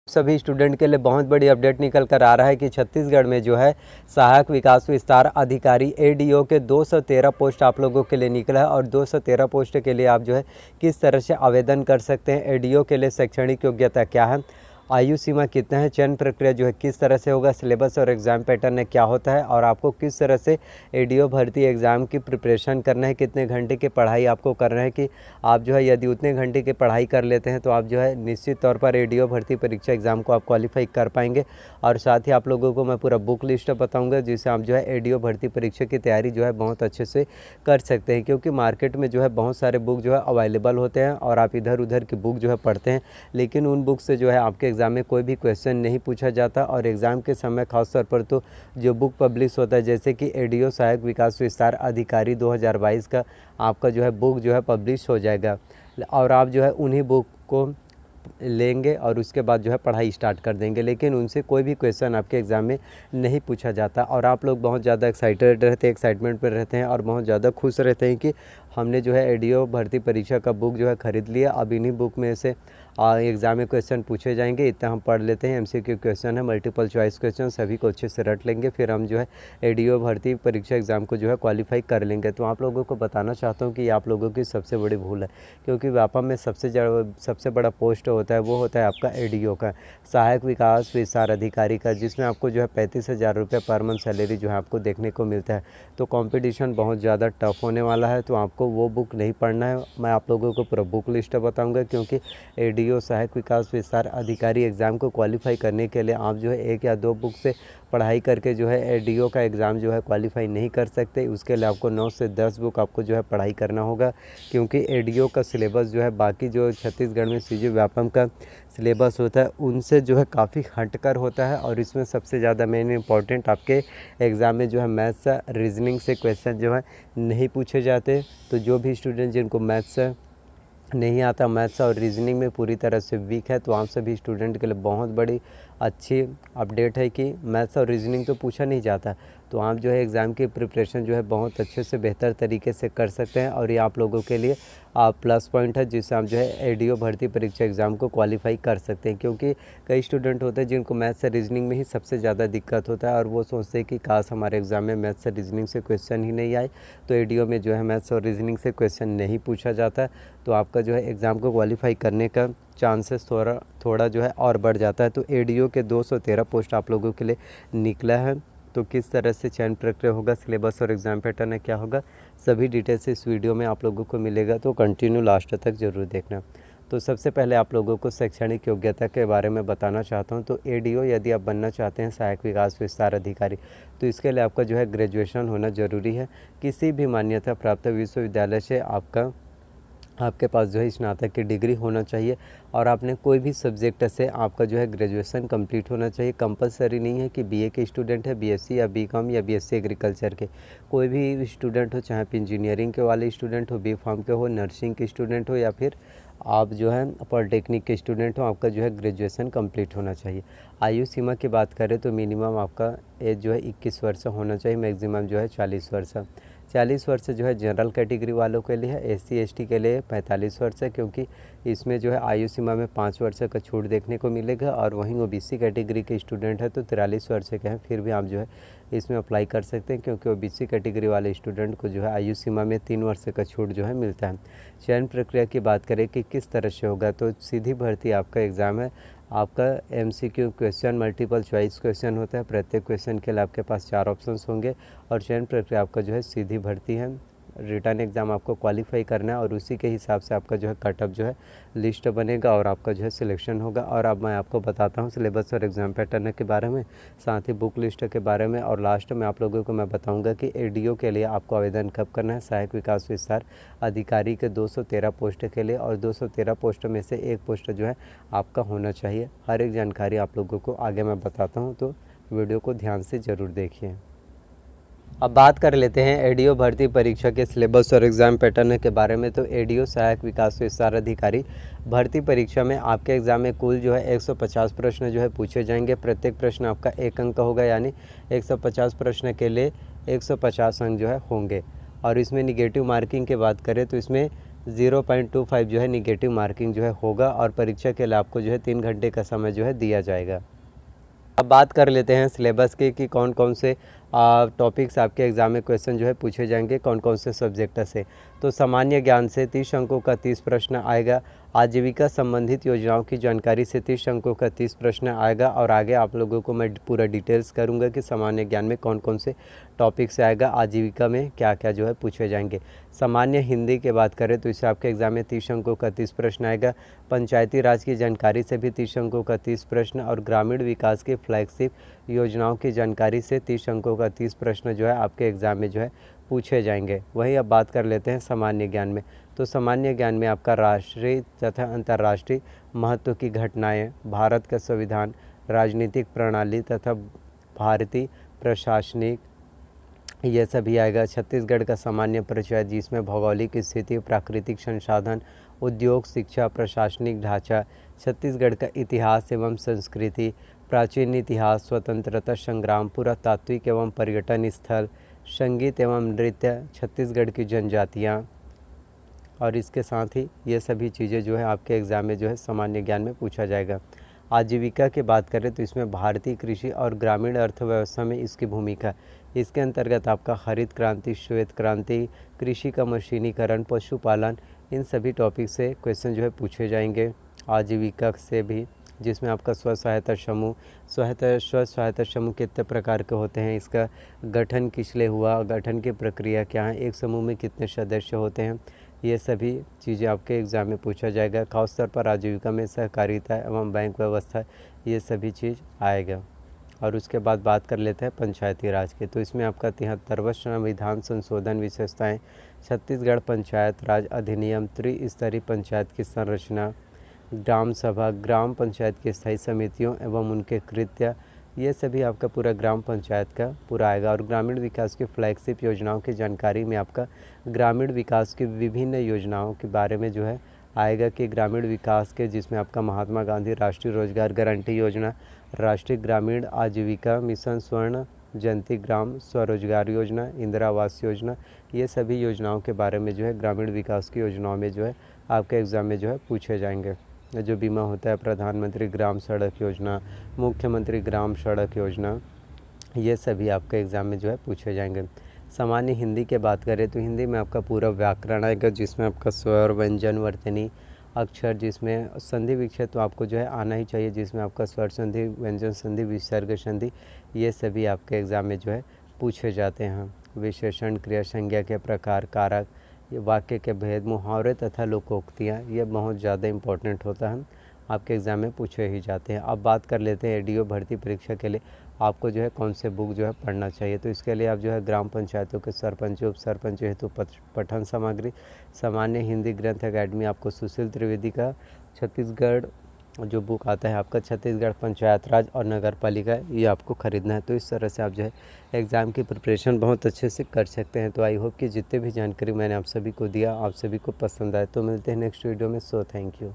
सभी स्टूडेंट के लिए बहुत बड़ी अपडेट निकल कर आ रहा है कि छत्तीसगढ़ में जो है सहायक विकास विस्तार अधिकारी एडीओ के 213 पोस्ट आप लोगों के लिए निकला है। और 213 पोस्ट के लिए आप जो है किस तरह से आवेदन कर सकते हैं, एडीओ के लिए शैक्षणिक योग्यता क्या है, आयु सीमा कितना है, चयन प्रक्रिया जो है किस तरह से होगा, सिलेबस और एग्ज़ाम पैटर्न क्या होता है, और आपको किस तरह से एडीओ भर्ती एग्ज़ाम की प्रिपरेशन करना है, कितने घंटे की पढ़ाई आपको करना है कि आप जो है यदि उतने घंटे की पढ़ाई कर लेते हैं तो आप जो है निश्चित तौर पर एडीओ भर्ती परीक्षा एग्ज़ाम को आप क्वालिफाई कर पाएंगे। और साथ ही आप लोगों को मैं पूरा बुक लिस्ट बताऊँगा जिससे आप जो है एडीओ भर्ती परीक्षा की तैयारी जो है बहुत अच्छे से कर सकते हैं। क्योंकि मार्केट में जो है बहुत सारे बुक जो है अवेलेबल होते हैं और आप इधर उधर की बुक जो है पढ़ते हैं, लेकिन उन बुक से जो है आपके एग्ज़ाम में कोई भी क्वेश्चन नहीं पूछा जाता। और एग्ज़ाम के समय खास तौर पर तो जो बुक पब्लिश होता है जैसे कि एडीओ सहायक विकास विस्तार अधिकारी 2022 का आपका जो है बुक जो है पब्लिश हो जाएगा और आप जो है उन्हीं बुक को लेंगे और उसके बाद जो है पढ़ाई स्टार्ट कर देंगे, लेकिन उनसे कोई भी क्वेश्चन आपके एग्ज़ाम में नहीं पूछा जाता। और आप लोग बहुत ज़्यादा एक्साइटेड रहते हैं, एक्साइटमेंट पर रहते हैं और बहुत ज़्यादा खुश रहते हैं कि हमने जो है एडीओ भर्ती परीक्षा का बुक जो है ख़रीद लिया। अब इन्हीं बुक में से एग्ज़ाम में क्वेश्चन पूछे जाएंगे, इतना हम पढ़ लेते हैं। एमसीक्यू क्वेश्चन है, मल्टीपल चॉइस क्वेश्चन, सभी को अच्छे से रट लेंगे, फिर हम जो है एडीओ भर्ती परीक्षा एग्ज़ाम को जो है क्वालिफाई कर लेंगे। तो आप लोगों को बताना चाहता हूँ कि ये आप लोगों की सबसे बड़ी भूल है, क्योंकि व्यापम में सबसे बड़ा पोस्ट होता है वो होता है आपका एडीओ का सहायक विकास विस्तार अधिकारी का, जिसमें आपको जो है 35,000 रुपये पर मंथ सैलरी जो है आपको देखने को मिलता है। तो कंपटीशन बहुत ज़्यादा टफ होने वाला है, तो आपको वो बुक नहीं पढ़ना है। मैं आप लोगों को पूरा बुक लिस्ट बताऊंगा, क्योंकि एडीओ सहायक विकास विस्तार अधिकारी एग्ज़ाम को क्वालिफाई करने के लिए आप जो है 1 या 2 बुक से पढ़ाई करके जो है एडीओ का एग्ज़ाम जो है क्वालिफाई नहीं कर सकते। उसके लिए आपको 9 से 10 बुक आपको जो है पढ़ाई करना होगा, क्योंकि एडीओ का सिलेबस जो है बाकी जो छत्तीसगढ़ में सीजी व्यापम का सिलेबस होता है उनसे जो है काफ़ी हटकर होता है। और इसमें सबसे ज़्यादा मेन इंपॉर्टेंट आपके एग्ज़ाम में जो है मैथ्स रीजनिंग से क्वेश्चन जो है नहीं पूछे जाते। तो जो भी स्टूडेंट जिनको मैथ्स नहीं आता, मैथ्स और रीजनिंग में पूरी तरह से वीक है, तो आप सभी स्टूडेंट के लिए बहुत बड़ी अच्छी अपडेट है कि मैथ्स और रीजनिंग तो पूछा नहीं जाता। तो आप जो है एग्ज़ाम की प्रिपरेशन जो है बहुत अच्छे से बेहतर तरीके से कर सकते हैं। और ये आप लोगों के लिए प्लस पॉइंट है जिससे आप जो है एडीओ भर्ती परीक्षा एग्ज़ाम को क्वालिफाई कर सकते हैं। क्योंकि कई स्टूडेंट होते हैं जिनको मैथ्स से रीजनिंग में ही सबसे ज़्यादा दिक्कत होता है और वो सोचते हैं कि काश हमारे एग्ज़ाम में मैथ्स से रीजनिंग से क्वेश्चन ही नहीं आए। तो एडीओ में जो है मैथ्स और रीजनिंग से क्वेश्चन नहीं पूछा जाता, तो आपका जो है एग्ज़ाम को क्वालिफाई करने का चांसेस थोड़ा जो है और बढ़ जाता है। तो एडीओ के 213 पोस्ट आप लोगों के लिए निकला है। तो किस तरह से चयन प्रक्रिया होगा, सिलेबस और एग्ज़ाम पैटर्न क्या होगा, सभी डिटेल्स इस वीडियो में आप लोगों को मिलेगा, तो कंटिन्यू लास्ट तक ज़रूर देखना। तो सबसे पहले आप लोगों को शैक्षणिक योग्यता के बारे में बताना चाहता हूं। तो एडीओ यदि आप बनना चाहते हैं सहायक विकास विस्तार अधिकारी, तो इसके लिए आपका जो है ग्रेजुएशन होना ज़रूरी है। किसी भी मान्यता प्राप्त विश्वविद्यालय से आपके पास जो है स्नातक की डिग्री होना चाहिए और आपने कोई भी सब्जेक्ट से आपका जो है ग्रेजुएशन कंप्लीट होना चाहिए। कंपलसरी नहीं है कि बीए के स्टूडेंट है, बीएससी या बीकॉम या बीएससी एग्रीकल्चर के कोई भी स्टूडेंट हो, चाहे इंजीनियरिंग के वाले स्टूडेंट हो, बीफार्म के हो, नर्सिंग के स्टूडेंट हो या फिर आप जो है पॉलिटेक्निक के स्टूडेंट हो, आपका जो है ग्रेजुएशन कंप्लीट होना चाहिए। आयु सीमा की बात करें तो मिनिमम आपका एज जो है 21 वर्ष होना चाहिए, मैक्सिमम जो है 40 वर्ष। 40 वर्ष जो है जनरल कैटेगरी वालों के लिए है, एससी एसटी के लिए 45 वर्ष है, क्योंकि इसमें जो है आयु सीमा में 5 वर्ष का छूट देखने को मिलेगा। और वहीं ओबीसी कैटेगरी के स्टूडेंट है तो 43 वर्ष के हैं, फिर भी आप जो है इसमें अप्लाई कर सकते हैं, क्योंकि ओबीसी कैटेगरी वाले स्टूडेंट को जो है आयु सीमा में 3 वर्ष का छूट जो है मिलता है। चयन प्रक्रिया की बात करें कि किस तरह से होगा, तो सीधी भर्ती आपका एग्ज़ाम है। आपका MCQ question, multiple choice question होता है। प्रत्येक क्वेश्चन के लिए आपके पास 4 ऑप्शंस होंगे और चयन प्रक्रिया आपका जो है सीधी भर्ती है। रिटर्न एग्ज़ाम आपको क्वालिफाई करना है और उसी के हिसाब से आपका जो है कटअप जो है लिस्ट बनेगा और आपका जो है सिलेक्शन होगा। और अब मैं आपको बताता हूँ सिलेबस और एग्ज़ाम पैटर्न के बारे में, साथ ही बुक लिस्ट के बारे में, और लास्ट में आप लोगों को मैं बताऊँगा कि एडीओ के लिए आपको आवेदन कब करना है। सहायक विकास विस्तार अधिकारी के 213 पोस्ट के लिए, और 213 पोस्ट में से एक पोस्ट जो है आपका होना चाहिए। हर एक जानकारी आप लोगों को आगे मैं बताता हूँ, तो वीडियो को ध्यान से ज़रूर देखिए। अब बात कर लेते हैं एडीओ भर्ती परीक्षा के सिलेबस और एग्ज़ाम पैटर्न के बारे में। तो एडीओ सहायक विकास विस्तार अधिकारी भर्ती परीक्षा में आपके एग्ज़ाम में कुल जो है 150 प्रश्न जो है पूछे जाएंगे। प्रत्येक प्रश्न आपका 1 अंक का होगा, यानी 150 प्रश्न के लिए 150 अंक जो है होंगे। और इसमें निगेटिव मार्किंग की बात करें तो इसमें 0.25 जो है निगेटिव मार्किंग जो है होगा और परीक्षा के लिए आपको जो है 3 घंटे का समय जो है दिया जाएगा। अब बात कर लेते हैं सिलेबस के कि कौन कौन से टॉपिक्स आपके एग्ज़ाम में क्वेश्चन जो है पूछे जाएंगे, कौन कौन से सब्जेक्ट से। तो सामान्य ज्ञान से 30 अंकों का 30 प्रश्न आएगा। आजीविका संबंधित योजनाओं की जानकारी से 30 अंकों का 30 प्रश्न आएगा। और आगे आप लोगों को मैं पूरा डिटेल्स करूंगा कि सामान्य ज्ञान में कौन कौन से टॉपिक से आएगा, आजीविका में क्या क्या जो है पूछे जाएंगे। सामान्य हिंदी की बात करें तो इससे आपके एग्ज़ाम में 30 अंकों का 30 प्रश्न आएगा। पंचायती राज की जानकारी से भी 30 अंकों का 30 प्रश्न और ग्रामीण विकास की फ्लैगशिप योजनाओं की जानकारी से 30 अंकों का 30 प्रश्न जो है आपके एग्ज़ाम में जो है पूछे जाएंगे। वहीं अब बात कर लेते हैं सामान्य ज्ञान में। तो सामान्य ज्ञान में आपका राष्ट्रीय तथा अंतर्राष्ट्रीय महत्व की घटनाएं, भारत का संविधान, राजनीतिक प्रणाली तथा भारतीय प्रशासनिक, ये सभी आएगा। छत्तीसगढ़ का सामान्य परिचय जिसमें भौगोलिक स्थिति, प्राकृतिक संसाधन, उद्योग, शिक्षा, प्रशासनिक ढांचा, छत्तीसगढ़ का इतिहास एवं संस्कृति, प्राचीन इतिहास, स्वतंत्रता संग्राम, पुरातात्विक एवं पर्यटन स्थल, संगीत एवं नृत्य, छत्तीसगढ़ की जनजातियाँ। और इसके साथ ही ये सभी चीज़ें जो है आपके एग्ज़ाम में जो है सामान्य ज्ञान में पूछा जाएगा। आजीविका की बात करें तो इसमें भारतीय कृषि और ग्रामीण अर्थव्यवस्था में इसकी भूमिका, इसके अंतर्गत आपका हरित क्रांति, श्वेत क्रांति, कृषि का मशीनीकरण, पशुपालन, इन सभी टॉपिक से क्वेश्चन जो है पूछे जाएंगे। आजीविका से भी जिसमें आपका स्व सहायता समूह, स्व सहायता समूह कितने प्रकार के होते हैं, इसका गठन किस लिए हुआ, गठन की प्रक्रिया क्या है, एक समूह में कितने सदस्य होते हैं, ये सभी चीज़ें आपके एग्ज़ाम में पूछा जाएगा। खास तौर पर आजीविका में सहकारिता एवं बैंक व्यवस्था, ये सभी चीज़ आएगा। और उसके बाद बात कर लेते हैं पंचायती राज के। तो इसमें आपका 73वां संविधान संशोधन विशेषताएं, छत्तीसगढ़ पंचायत राज अधिनियम, त्रिस्तरीय पंचायत की संरचना, ग्राम सभा, ग्राम पंचायत की स्थायी समितियों एवं उनके कृत्य, ये सभी आपका पूरा ग्राम पंचायत का पूरा आएगा। और ग्रामीण विकास की फ्लैगशिप योजनाओं की जानकारी में आपका ग्रामीण विकास की विभिन्न योजनाओं के बारे में जो है आएगा कि ग्रामीण विकास के, जिसमें आपका महात्मा गांधी राष्ट्रीय रोजगार गारंटी योजना, राष्ट्रीय ग्रामीण आजीविका मिशन, स्वर्ण जयंती ग्राम स्वरोजगार योजना, इंदिरा आवास योजना, ये सभी योजनाओं के बारे में जो है ग्रामीण विकास की योजनाओं में जो है आपके एग्ज़ाम में जो है पूछे जाएंगे। जो बीमा होता है, प्रधानमंत्री ग्राम सड़क योजना, मुख्यमंत्री ग्राम सड़क योजना, ये सभी आपके एग्ज़ाम में जो है पूछे जाएंगे। सामान्य हिंदी की बात करें तो हिंदी में आपका पूरा व्याकरण आएगा, जिसमें आपका स्वर, व्यंजन, वर्तनी, अक्षर, जिसमें संधि विच्छेद तो आपको जो है आना ही चाहिए, जिसमें आपका स्वर संधि, व्यंजन संधि, विसर्ग संधि, ये सभी आपके एग्ज़ाम में जो है पूछे जाते हैं। विशेषण, क्रिया, संज्ञा के प्रकार, कारक, ये वाक्य के भेद, मुहावरे तथा लोकोक्तियाँ, ये बहुत ज़्यादा इम्पोर्टेंट होता है, आपके एग्ज़ाम में पूछे ही जाते हैं। अब बात कर लेते हैं एडीओ भर्ती परीक्षा के लिए आपको जो है कौन से बुक जो है पढ़ना चाहिए। तो इसके लिए आप जो है ग्राम पंचायतों के सरपंच, उप सरपंच हेतु पठन सामग्री, सामान्य हिंदी ग्रंथ अकेडमी, आपको सुशील त्रिवेदी का छत्तीसगढ़ जो बुक आता है आपका छत्तीसगढ़ पंचायत राज और नगर पालिका, ये आपको ख़रीदना है। तो इस तरह से आप जो है एग्ज़ाम की प्रिपरेशन बहुत अच्छे से कर सकते हैं। तो आई होप कि जितने भी जानकारी मैंने आप सभी को दिया, आप सभी को पसंद आए। तो मिलते हैं नेक्स्ट वीडियो में। So thank you.